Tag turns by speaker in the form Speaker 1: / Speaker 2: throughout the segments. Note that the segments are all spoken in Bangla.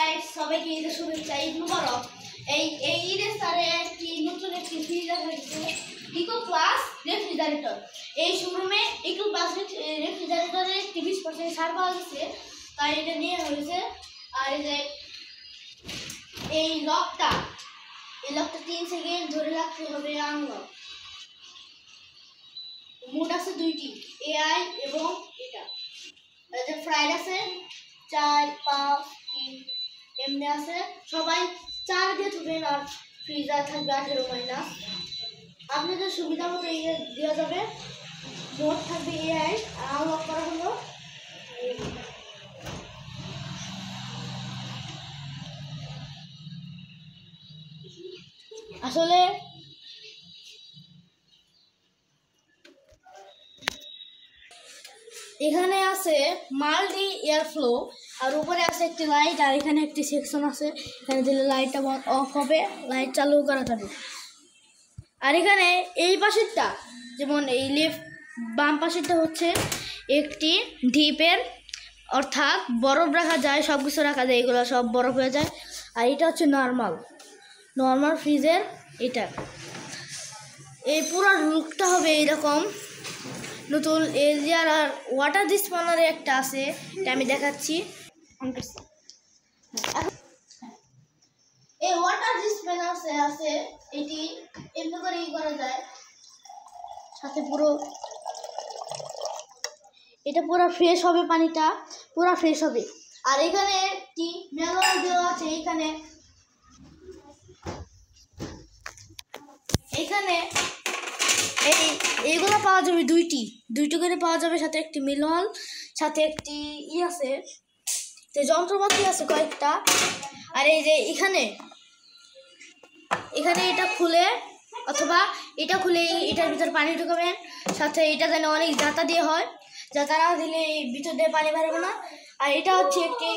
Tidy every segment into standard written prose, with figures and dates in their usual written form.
Speaker 1: গাইস, সবাইকে ঈদের শুভেচ্ছা। ঈদ মুবারক। এই ঈদের সাথে একটি নতুন একটি ফ্রিজার হয়েছে, ইকো প্লাস রেফ্রিজারেটর। এই শোরুমে ইকো প্লাস রেফ্রিজারেটরে 30% ছাড় পাওয়া যাচ্ছে, তাই এটা নিয়ে হয়েছে। আর এই যে এই লকটা 3 সেকেন্ড ধরে রাখতে হবে। আনলক মোড আছে দুইটি, এআই এবং এটা। যে ফ্রাইড আছে 4, 5, 3 এমনি আছে। সবাই 4 দিয়ে ধরবেন আর ফ্রিজার থাকবে 18 মাইনাস। আপনাদের সুবিধা মতো দেওয়া যাবে। মোড থাকবে এআই, আনলক করা হলো। আসলে এখানে আছে মাল্টি এয়ারফ্লো, আর উপরে আছে একটি লাইট, আর এখানে একটি সেকশন আছে। এখানে দিলে লাইটটা অফ হবে, লাইট চালু করা যাবে। আর এখানে এই পাশেরটা, যেমন এই বাম পাশেরটা হচ্ছে একটি ডিপের, অর্থাৎ বরফ রাখা যায়, সব কিছু রাখা যায়, এগুলো সব বরফ হয়ে যায়। আর এটা হচ্ছে নর্মাল ফ্রিজের। এটা এই পুরো লুকটা হবে এইরকম। নতুন এলজিআর আর ওয়াটার ডিসপেন্সারের একটা আছে, এটা আমি দেখাচ্ছি। এই ওয়াটার ডিসপেন্সার আছে, এটি এমনি করে করা যায়। সাথে এটা পুরো ফ্রেশ হবে, পানিটা পুরো ফ্রেশ হবে। আর এখানে একটি ম্যানুয়াল দেওয়া আছে। এখানে এইগুলো পাওয়া যাবে দুইটি করে পাওয়া যাবে, সাথে একটি ম্যানুয়াল, সাথে একটি আছে, যন্ত্রপাতি আছে কয়েকটা। আর এই যে এখানে এটা খুলে, অথবা এটা খুলে এটার ভিতর পানি ঢুকাবেন। সাথে এটা যেন অনেক জাতা দিয়ে হয়, জাতা না দিলে ভিতর দিয়ে পানি বেরোবে না। আর এটা হচ্ছে একটি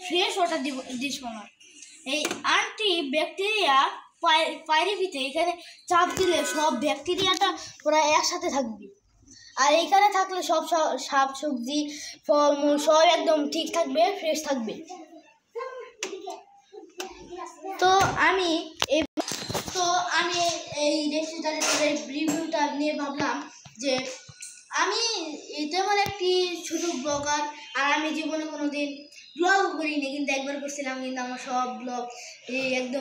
Speaker 1: ফ্রেশ ওয়াটার ডিসপেন্সার। এই অ্যান্টি ব্যাকটেরিয়া পাইরিফিতে এখানে চাপ দিলে সব ব্যাকটেরিয়াটা পুরো একসাথে থাকবে। আর এইখানে থাকলে সব শাক সবজি ফলমূল সব একদম ঠিক থাকবে, ফ্রেশ থাকবে। তো আমি এই রেফ্রিজারেটরের রিভিউটা নিয়ে ভাবলাম যে আমি তেমন একটি ছোট ব্লগার, আর আমি জীবনে কোনোদিন ব্লগ করিনি, কিন্তু একবার করছিলাম। কিন্তু আমার সব ব্লগ একদম